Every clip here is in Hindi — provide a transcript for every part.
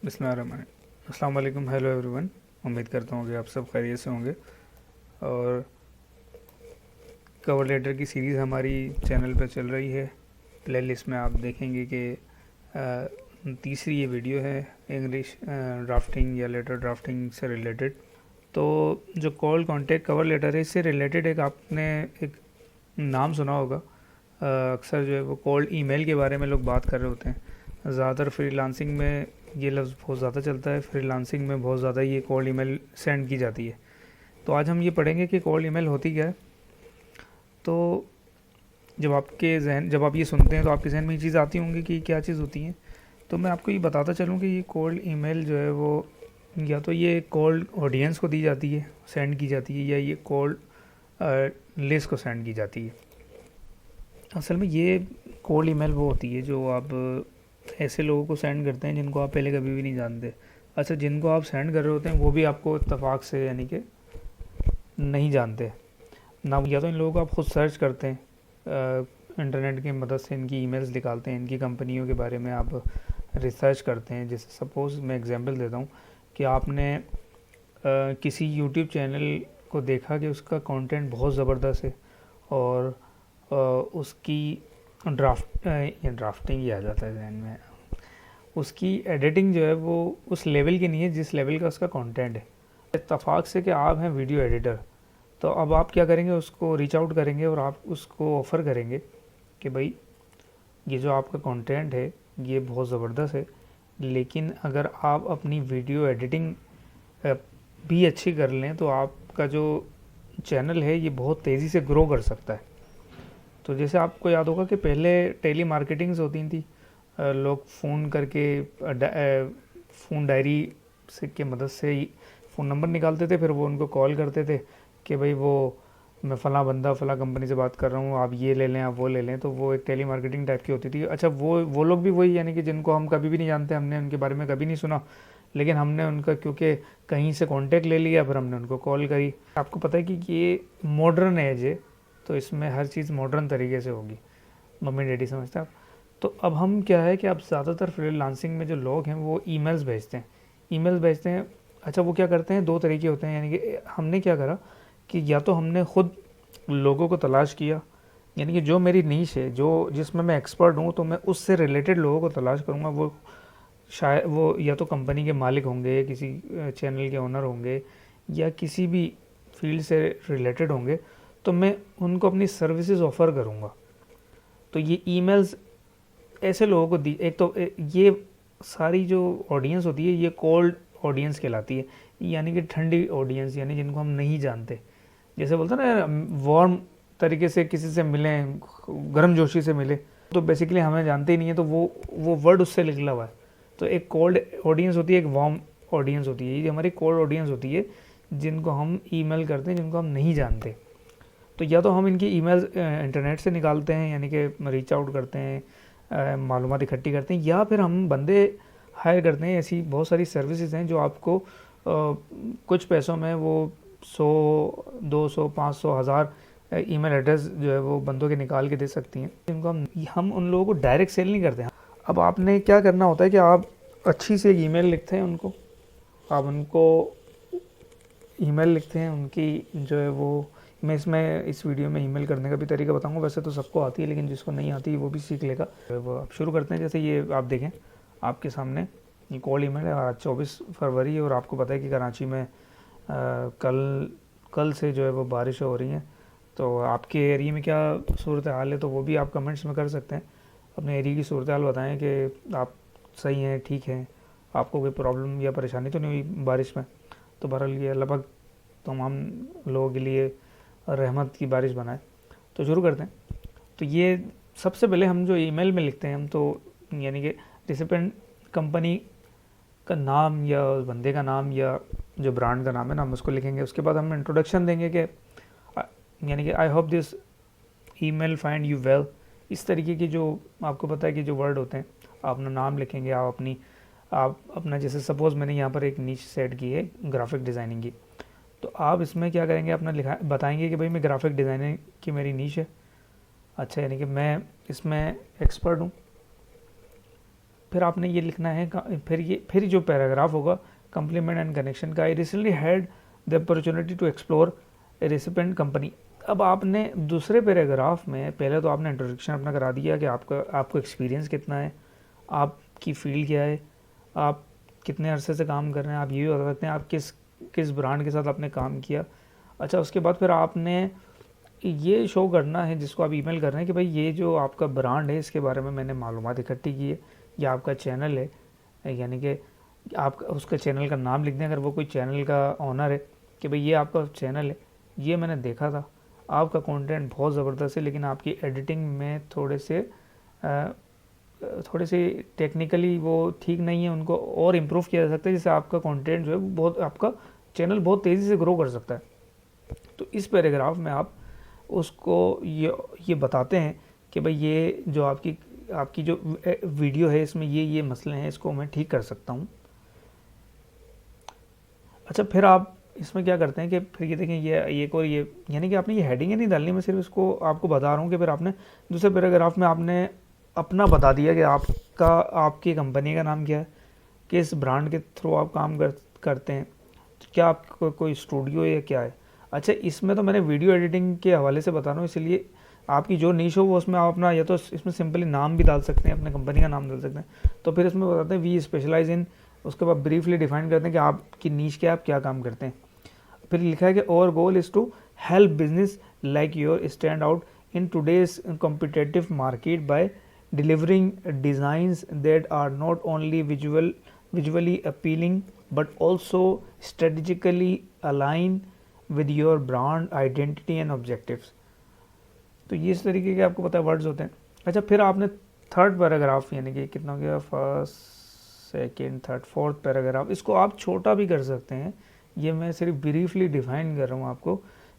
बिस्मिल्लाहिर्रहमानिर्रहीम। अस्सलाम वालेकुम, हेलो एवरीवन। उम्मीद करता हूँ कि आप सब खैरियत से होंगे। और कवर लेटर की सीरीज़ हमारी चैनल पर चल रही है। प्लेलिस्ट में आप देखेंगे कि तीसरी ये वीडियो है इंग्लिश ड्राफ्टिंग या लेटर ड्राफ्टिंग से रिलेटेड। तो जो कॉल कॉन्टेक्ट कवर लेटर है, इससे रिलेटेड आपने एक नाम सुना होगा। अक्सर जो है वो कोल्ड ईमेल के बारे में लोग बात कर रहे होते हैं। ज़्यादातर फ्रीलांसिंग में ये लफ्ज़ बहुत ज़्यादा चलता है। फ्रीलांसिंग में बहुत ज़्यादा ये कोल्ड ईमेल सेंड की जाती है। तो आज हम ये पढ़ेंगे कि कोल्ड ईमेल होती क्या है। तो जब आप ये सुनते हैं तो आपके जहन में ये चीज़ आती होंगी कि क्या चीज़ होती है। तो मैं आपको ये बताता चलूँ कि ये कोल्ड ईमेल जो है वो या तो ये कोल्ड ऑडियंस को दी जाती है, सेंड की जाती है, या ये कोल्ड लिस्ट को सेंड की जाती है। असल में ये कोल्ड ईमेल वो होती है जो आप ऐसे लोगों को सेंड करते हैं जिनको आप पहले कभी भी नहीं जानते। अच्छा, जिनको आप सेंड कर रहे होते हैं वो भी आपको इत्तेफाक से यानी कि नहीं जानते ना। या तो इन लोगों को आप खुद सर्च करते हैं, इंटरनेट की मदद से इनकी ईमेल्स निकालते हैं, इनकी कंपनियों के बारे में आप रिसर्च करते हैं। जैसे सपोज़ मैं एग्जांपल देता हूँ कि आपने किसी यूट्यूब चैनल को देखा कि उसका कंटेंट बहुत ज़बरदस्त है और उसकी ड्राफ्टिंग ही आ जाता है जहन में, उसकी एडिटिंग जो है वो उस लेवल की नहीं है जिस लेवल का उसका कंटेंट है। इत्तफाक से कि आप हैं वीडियो एडिटर, तो अब आप क्या करेंगे, उसको रीच आउट करेंगे और आप उसको ऑफ़र करेंगे कि भाई ये जो आपका कंटेंट है ये बहुत ज़बरदस्त है, लेकिन अगर आप अपनी वीडियो एडिटिंग भी अच्छी कर लें तो आपका जो चैनल है ये बहुत तेज़ी से ग्रो कर सकता है। तो जैसे आपको याद होगा कि पहले टेली मार्केटिंग्स होती थी, लोग फ़ोन करके फ़ोन डायरी से की मदद से ही फ़ोन नंबर निकालते थे, फिर वो उनको कॉल करते थे कि भाई वो मैं फ़लाँ बंदा फ़लाँ कंपनी से बात कर रहा हूँ, आप ये ले लें, आप वो ले लें। तो वो एक टेली मार्केटिंग टाइप की होती थी। अच्छा, वो लोग भी वही, यानी कि जिनको हम कभी भी नहीं जानते, हमने उनके बारे में कभी नहीं सुना, लेकिन हमने उनका क्योंकि कहीं से कांटेक्ट ले लिया, फिर हमने उनको कॉल करी। आपको पता है कि ये मॉडर्न एज है, तो इसमें हर चीज़ मॉडर्न तरीके से होगी। मम्मी डैडी समझते हैं आप। तो अब हम क्या है कि अब ज़्यादातर फ्रीलांसिंग में जो लोग हैं वो ईमेल्स भेजते हैं। अच्छा, वो क्या करते हैं, दो तरीके होते हैं। यानी कि हमने क्या करा कि या तो हमने ख़ुद लोगों को तलाश किया, यानी कि जो मेरी नीश है, जो जिसमें मैं एक्सपर्ट हूँ, तो मैं उससे रिलेटेड लोगों को तलाश करूँगा। वो शायद वो या तो कंपनी के मालिक होंगे, किसी चैनल के ओनर होंगे, या किसी भी फील्ड से रिलेटेड होंगे, तो मैं उनको अपनी सर्विसेज ऑफ़र करूँगा। तो ये ईमेल्स ऐसे लोगों को दी। एक तो ये सारी जो ऑडियंस होती है ये कोल्ड ऑडियंस कहलाती है, यानी कि ठंडी ऑडियंस, यानी जिनको हम नहीं जानते। जैसे बोलते हैं ना, वार्म तरीके से किसी से मिलें, गर्म जोशी से मिले, तो बेसिकली हमें जानते ही नहीं है, तो वो वर्ड उससे निकला हुआ है। तो एक कोल्ड ऑडियंस होती है, एक वार्म ऑडियंस होती है। ये हमारी कोल्ड ऑडियंस होती है जिनको हम ईमेल करते हैं, जिनको हम नहीं जानते। तो या तो हम इनकी ईमेल इंटरनेट से निकालते हैं, यानी कि रीच आउट करते हैं, मालूमात इकट्ठी करते हैं, या फिर हम बंदे हायर करते हैं। ऐसी बहुत सारी सर्विसेज हैं जो आपको कुछ पैसों में वो 100, 200, 500, 1000 ईमेल एड्रेस जो है वो बंदों के निकाल के दे सकती हैं, जिनको हम उन लोगों को डायरेक्ट सेल नहीं करते हैं। अब आपने क्या करना होता है कि आप अच्छी से एक ईमेल लिखते हैं उनको, आप उनको ईमेल लिखते हैं उनकी जो है वो, मैं इस वीडियो में ईमेल करने का भी तरीका बताऊंगा। वैसे तो सबको आती है, लेकिन जिसको नहीं आती वो भी सीख लेगा। वो आप शुरू करते हैं। जैसे ये आप देखें आपके सामने ये कॉल ईमेल है। आज 24 फरवरी है और आपको पता है कि कराची में कल से जो है वो बारिश हो रही है। तो आपके एरिया में क्या सूरत हाल है, तो वो भी आप कमेंट्स में कर सकते हैं। अपने एरिया की सूरत हाल बताएँ कि आप सही हैं, ठीक हैं, आपको कोई प्रॉब्लम या परेशानी तो नहीं हुई बारिश में। तो बहरहाल ये अल्लाह पाक तमाम लोगों के लिए रहमत की बारिश बनाए। तो शुरू करते हैं। तो ये सबसे पहले हम जो ईमेल में लिखते हैं, हम तो यानी कि रिसिपेंट कंपनी का नाम या उस बंदे का नाम या जो ब्रांड का नाम है ना, हम उसको लिखेंगे। उसके बाद हम इंट्रोडक्शन देंगे कि यानी कि I hope this email find you well. इस तरीके की जो आपको पता है कि जो वर्ड होते हैं, आप अपना नाम लिखेंगे, आप अपना जैसे सपोज़ मैंने यहाँ पर एक नीच सेट की है ग्राफिक डिज़ाइनिंग की, तो आप इसमें क्या करेंगे, अपना बताएंगे कि भाई मैं ग्राफिक डिज़ाइनिंग की मेरी नीश है। अच्छा, यानी कि मैं इसमें एक्सपर्ट हूँ। फिर आपने ये लिखना है, फिर जो पैराग्राफ होगा कम्प्लीमेंट एंड कनेक्शन का, I recently had the opportunity to explore a recipient company. अब आपने दूसरे पैराग्राफ में पहले तो आपने इंट्रोडक्शन अपना करा दिया कि आपको एक्सपीरियंस कितना है, आपकी फील्ड क्या है, आप कितने अरसे से काम कर रहे हैं, आप ये भी बता सकते हैं आप किस ब्रांड के साथ आपने काम किया। अच्छा, उसके बाद फिर आपने ये शो करना है जिसको आप ईमेल कर रहे हैं कि भाई ये जो आपका ब्रांड है इसके बारे में मैंने मालूमात इकट्ठी की है, या आपका चैनल है, यानी कि आप उसका चैनल का नाम लिख दें अगर वो कोई चैनल का ऑनर है, कि भाई ये आपका चैनल है, ये मैंने देखा था, आपका कंटेंट बहुत ज़बरदस्त है, लेकिन आपकी एडिटिंग में थोड़े से टेक्निकली वो ठीक नहीं है, उनको और इम्प्रूव किया जा सकता है, जिससे आपका कंटेंट जो है बहुत, आपका चैनल बहुत तेज़ी से ग्रो कर सकता है। तो इस पैराग्राफ में आप उसको ये बताते हैं कि भाई ये जो आपकी जो वीडियो है इसमें ये मसले हैं, इसको मैं ठीक कर सकता हूँ। अच्छा, फिर आप इसमें क्या करते हैं कि फिर ये देखें ये एक और ये, यानी कि आपने ये हेडिंग नहीं डालनी, मैं सिर्फ इसको आपको बता रहा हूँ कि फिर आपने दूसरे पैराग्राफ में आपने अपना बता दिया कि आपकी कंपनी का नाम क्या है, किस ब्रांड के थ्रू आप काम करते हैं, क्या आपको कोई स्टूडियो है या क्या है। अच्छा, इसमें तो मैंने वीडियो एडिटिंग के हवाले से बता रहा हूँ, इसलिए आपकी जो नीश हो वो उसमें आप अपना, या तो इसमें सिंपली नाम भी डाल सकते हैं, अपने कंपनी का नाम डाल सकते हैं। तो फिर इसमें बताते हैं वी स्पेशलाइज इन, उसके बाद ब्रीफली डिफाइन करते हैं कि आपकी नीश क्या, आप क्या काम करते हैं। फिर लिखा है कि our goal is to help business like your stand out in today's competitive market by delivering designs that are not only visually appealing but also strategically align with your brand identity and objectives. तो ये इस तरीके के आपको पता है वर्ड्स होते हैं। अच्छा, फिर आपने थर्ड पैराग्राफ, यानी कि कितना हो गया, first, second, third, fourth paragraph, इसको आप छोटा भी कर सकते हैं, ये मैं सिर्फ ब्रीफली डिफाइन कर रहा हूँ आपको,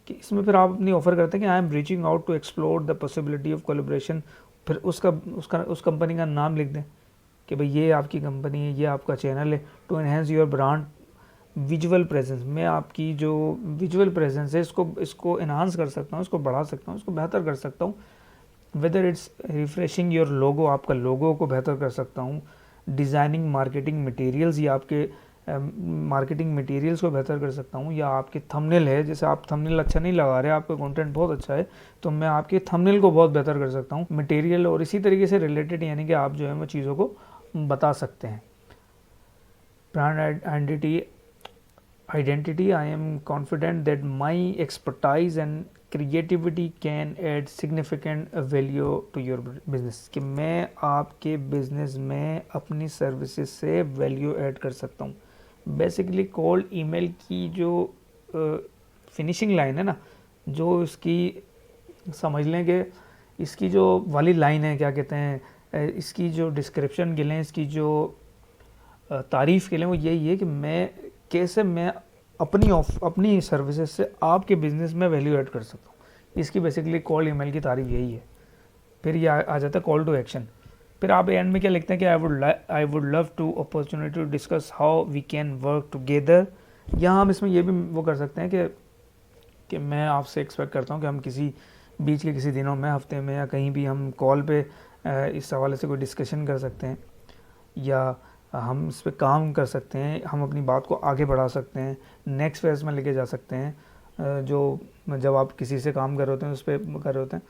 कि इसमें फिर आप अपनी ऑफर करते हैं कि I am reaching out to explore the possibility of collaboration. फिर उस कंपनी का नाम लिख दें कि भाई ये आपकी कंपनी है, ये आपका चैनल है, to enhance your brand visual presence. मैं आपकी जो विजुअल प्रेजेंस है इसको इन्हांस कर सकता हूँ, इसको बढ़ा सकता हूँ, इसको बेहतर कर सकता हूँ। Whether it's refreshing your logo, आपका लोगो को बेहतर कर सकता हूँ, डिज़ाइनिंग मार्केटिंग मटेरियल्स, या आपके मार्केटिंग मटेरियल्स को बेहतर कर सकता हूँ, या आपके थंबनेल है, जैसे आप थंबनेल अच्छा नहीं लगा रहे, आपका कंटेंट बहुत अच्छा है, तो मैं आपके थंबनेल को बहुत बेहतर कर सकता हूँ, मटेरियल और इसी तरीके से रिलेटेड, यानी कि आप जो है वो चीज़ों को बता सकते हैं। Brand identity, I am confident that my expertise and creativity can add significant value to your business, कि मैं आपके बिजनेस में अपनी सर्विसेज से वैल्यू ऐड कर सकता हूँ। बेसिकली कोल्ड ईमेल की जो फिनिशिंग लाइन है ना, जो इसकी समझ लें कि इसकी जो वाली लाइन है, क्या कहते हैं, इसकी जो डिस्क्रिप्शन के लिए, इसकी जो तारीफ़ के लिए, वो यही है कि कैसे मैं अपनी सर्विसेज से आपके बिज़नेस में वैल्यू ऐड कर सकता हूँ। इसकी बेसिकली कॉल ईमेल की तारीफ यही है। फिर ये आ जाता है कॉल टू एक्शन। फिर आप एंड में क्या लिखते हैं कि I would love to opportunity to discuss how we can work together. यहाँ हम इसमें ये भी वो कर सकते हैं कि मैं आपसे एक्सपेक्ट करता हूँ कि हम बीच के किसी दिनों में, हफ्ते में, या कहीं भी हम कॉल पे इस हवाले से कोई डिस्कशन कर सकते हैं, या हम इस पर काम कर सकते हैं, हम अपनी बात को आगे बढ़ा सकते हैं, नेक्स्ट फेज में लेके जा सकते हैं। जब आप किसी से काम कर रहे होते हैं, उस पर कर रहे होते हैं।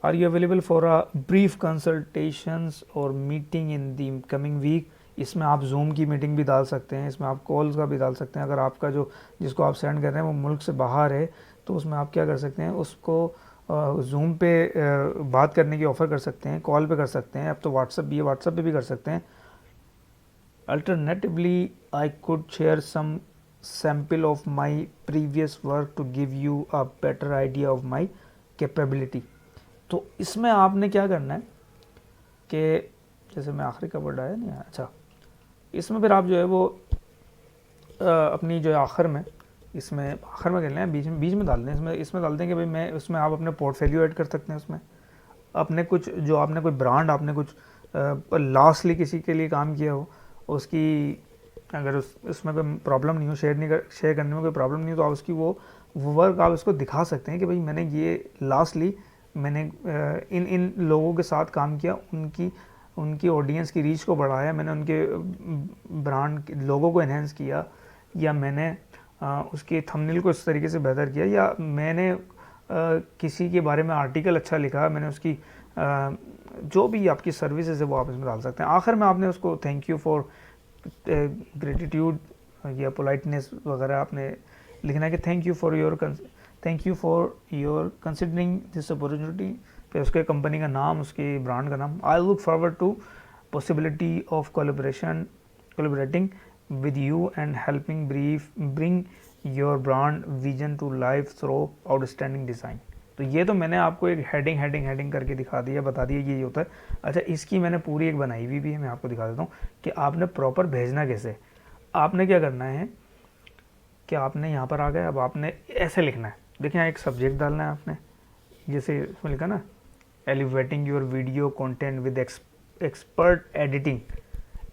Are you available for a brief consultations और meeting in the coming week. इसमें आप जूम की मीटिंग भी डाल सकते हैं, इसमें आप कॉल्स का भी डाल सकते हैं। अगर आपका जिसको आप सेंड कर रहे हैं वो मुल्क से बाहर है, तो उसमें आप क्या कर सकते हैं, उसको जूम पे बात करने की ऑफ़र कर सकते हैं, कॉल पे कर सकते हैं। अब तो व्हाट्सएप भी है, व्हाट्सएप पे भी कर सकते हैं। Alternatively, I could share some sample of my previous work to give you a better idea of my capability। तो इसमें आपने क्या करना है कि जैसे मैं आखिरी का वर्ड आया नहीं, अच्छा, इसमें फिर आप जो है वो अपनी जो है आखिर में कर लेना है, बीच में डाल दें। इसमें डाल दें कि भाई उसमें आप अपने पोर्टफोलियो ऐड कर सकते हैं। उसमें अपने कुछ जो आपने कोई ब्रांड, आपने कुछ लास्टली किसी के लिए काम किया हो, उसकी अगर उसमें कोई प्रॉब्लम नहीं हो, शेयर करने में कोई प्रॉब्लम नहीं हो, तो आप उसकी वो वर्क आप उसको दिखा सकते हैं कि भाई मैंने ये लास्टली इन लोगों के साथ काम किया, उनकी उनकी ऑडियंस की रीच को बढ़ाया, मैंने उनके ब्रांड लोगों को एनहेंस किया, या मैंने उसके थंबनेल को इस तरीके से बेहतर किया, या मैंने किसी के बारे में आर्टिकल अच्छा लिखा, मैंने उसकी जो भी आपकी सर्विसेज है वो आप इसमें डाल सकते हैं। आखिर में आपने उसको थैंक यू फॉर ग्रेटिट्यूड या पोलाइटनेस वगैरह आपने लिखना है कि thank you for your considering this opportunity, फिर उसके कंपनी का नाम, उसके ब्रांड का नाम। I look forward to possibility of collaborating with you and helping bring your brand vision to life through outstanding design। तो ये तो मैंने आपको एक हेडिंग करके दिखा दिया, बता दिया ये होता है। अच्छा, इसकी मैंने पूरी एक बनाई हुई भी है, मैं आपको दिखा देता हूँ कि आपने प्रॉपर भेजना कैसे। आपने क्या करना है कि आपने यहाँ पर आ गए, अब आपने ऐसे लिखना है। देखिए यहाँ एक सब्जेक्ट डालना है आपने, जैसे इसमें लिखा ना elevating your video content with expert editing.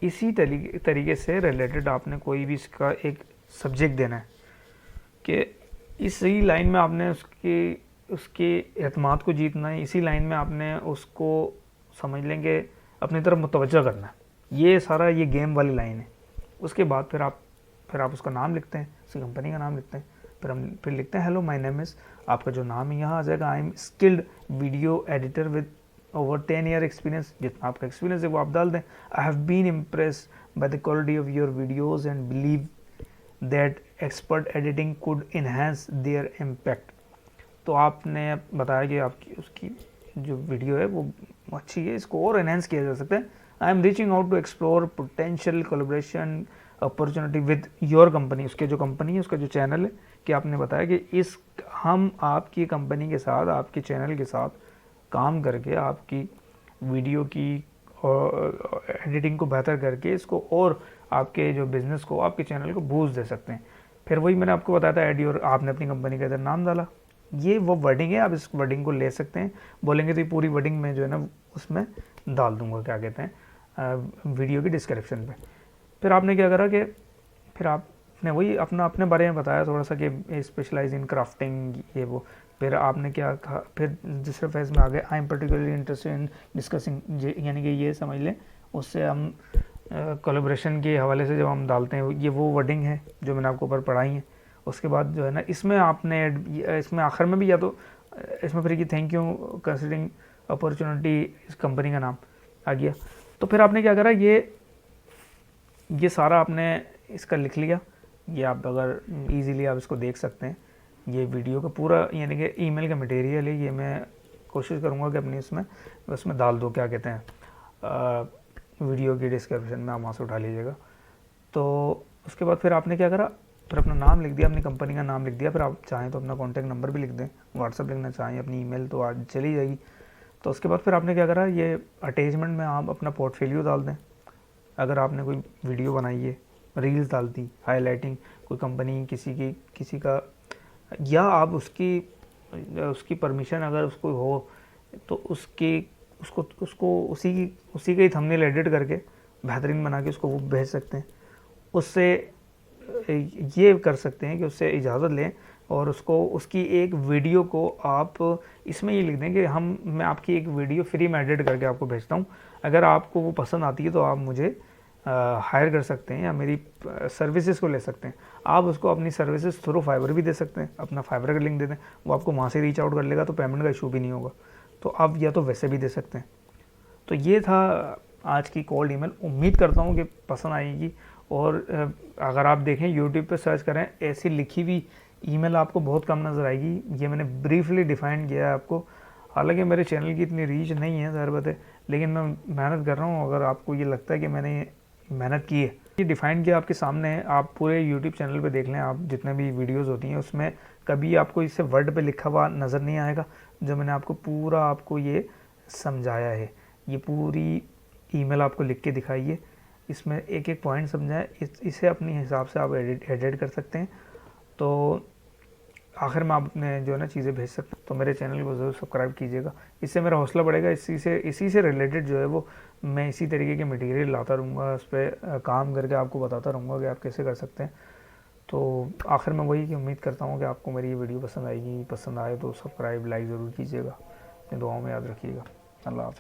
इसी तरीके से रिलेटेड आपने कोई भी इसका एक सब्जेक्ट देना है कि इसी लाइन में आपने उसके एतमाद को जीतना है, इसी लाइन में आपने उसको समझ लेंगे अपनी तरफ मुतवज्जह करना है। ये सारा ये गेम वाली लाइन है। उसके बाद फिर आप उसका नाम लिखते हैं, उसकी कंपनी का नाम लिखते हैं, फिर लिखते हैं हेलो माय नेम इज़, आपका जो नाम है यहाँ आ जाएगा, I am skilled video editor with over 10 year experience, जितना आपका एक्सपीरियंस है वो आप डाल दें। I have been impressed by the quality of your videos and believe that expert editing could enhance their impact. तो आपने बताया कि आपकी उसकी जो वीडियो है वो अच्छी है, इसको और इन्हेंस किया जा सकता है। I am reaching out to explore potential collaboration opportunity with your company, उसके जो कंपनी है, उसका जो चैनल है, कि आपने बताया कि हम आपकी कंपनी के साथ, आपके चैनल के साथ काम करके आपकी वीडियो की एडिटिंग को बेहतर करके इसको और आपके जो बिज़नेस को, आपके चैनल को बूस्ट दे सकते हैं। फिर वही मैंने आपको बताया था ऐड योर, आपने अपनी कंपनी का इधर नाम डाला। ये वो वर्डिंग है, आप इस वर्डिंग को ले सकते हैं, बोलेंगे तो ये पूरी वर्डिंग में जो है ना उसमें डाल दूंगा, क्या कहते हैं, वीडियो की डिस्क्रिप्शन पे। फिर आपने क्या करा कि फिर आपने वही अपने बारे में बताया थोड़ा सा कि स्पेशलाइज इन क्राफ्टिंग ये वो। फिर आपने क्या कहा, फिर दूसरे फेज में आ गए, I am particularly interested in discussing, यानी कि ये समझ लें उससे हम कोलैबोरेशन के हवाले से जब हम डालते हैं, ये वो वर्डिंग है जो मैंने आपको ऊपर पढ़ाई है। उसके बाद जो है ना इसमें आपने इसमें आखिर में भी या तो इसमें फिर कि थैंक यू कंसिडरिंग अपॉर्चुनिटी, इस कंपनी का नाम आ गया। तो फिर आपने क्या करा, ये सारा आपने इसका लिख लिया। ये आप अगर इजीली आप इसको देख सकते हैं, ये वीडियो का पूरा यानी कि ईमेल का मटेरियल है। ये मैं कोशिश करूँगा कि अपनी उसमें डाल दो, क्या कहते हैं, वीडियो की डिस्क्रिप्शन में आप वहाँ से उठा लीजिएगा। तो उसके बाद फिर आपने क्या करा, फिर अपना नाम लिख दिया, अपनी कंपनी का नाम लिख दिया। फिर आप चाहें तो अपना कॉन्टैक्ट नंबर भी लिख दें, व्हाट्सअप लिखना चाहें, अपनी ईमेल तो आज चली जाएगी। तो उसके बाद फिर आपने क्या करा, ये अटैचमेंट में आप अपना पोर्टफोलियो डाल दें। अगर आपने कोई वीडियो बनाई है, रील्स डाल दी, हाईलाइटिंग कोई कंपनी किसी का, या आप उसकी परमिशन अगर उसको हो तो उसको उसी का ही थंबनेल एडिट करके बेहतरीन बना के उसको वो भेज सकते हैं। उससे ये कर सकते हैं कि उससे इजाज़त लें और उसकी एक वीडियो को आप इसमें ये लिख दें कि मैं आपकी एक वीडियो फ्री में एडिट करके आपको भेजता हूँ, अगर आपको वो पसंद आती है तो आप मुझे हायर कर सकते हैं या मेरी सर्विसेज को ले सकते हैं। आप उसको अपनी सर्विसेज थ्रू फाइबर भी दे सकते हैं, अपना फाइबर का लिंक दे दें, वो आपको वहाँ से रीच आउट कर लेगा, तो पेमेंट का इशू भी नहीं होगा। तो आप या तो वैसे भी दे सकते हैं। तो ये था आज की कोल्ड ईमेल, उम्मीद करता हूँ कि पसंद आएगी। और अगर आप देखें यूट्यूब पे सर्च करें, ऐसी लिखी हुई ईमेल आपको बहुत कम नज़र आएगी। ये मैंने ब्रीफली डिफ़ाइन किया है आपको। हालांकि मेरे चैनल की इतनी रीच नहीं है, ज़ाहिर बात है, लेकिन मैं मेहनत कर रहा हूँ। अगर आपको ये लगता है कि मैंने मेहनत की है, ये डिफ़ाइन किया आपके सामने है, आप पूरे यूट्यूब चैनल पे देख लें, आप जितने भी वीडियोस होती हैं उसमें कभी आपको इससे वर्ड पे लिखा हुआ नज़र नहीं आएगा। जो मैंने आपको पूरा आपको ये समझाया है, ये पूरी ईमेल आपको लिख के दिखाई है, इसमें एक एक पॉइंट समझाए, इसे अपने हिसाब से आप एडिट कर सकते हैं। तो आखिर में आप अपने जो है ना चीज़ें भेज सकते हैं। तो मेरे चैनल को ज़रूर सब्सक्राइब कीजिएगा, इससे मेरा हौसला बढ़ेगा। इसी से रिलेटेड जो है वो मैं इसी तरीके के मटेरियल लाता रहूँगा, उस पर काम करके आपको बताता रहूँगा कि आप कैसे कर सकते हैं। तो आखिर में वही कि उम्मीद करता हूँ कि आपको मेरी ये वीडियो पसंद आएगी। पसंद आए तो सब्सक्राइब लाइक ज़रूर कीजिएगा, अपनी दुआओं में याद रखिएगा। अल्लाह हाफ़िज़।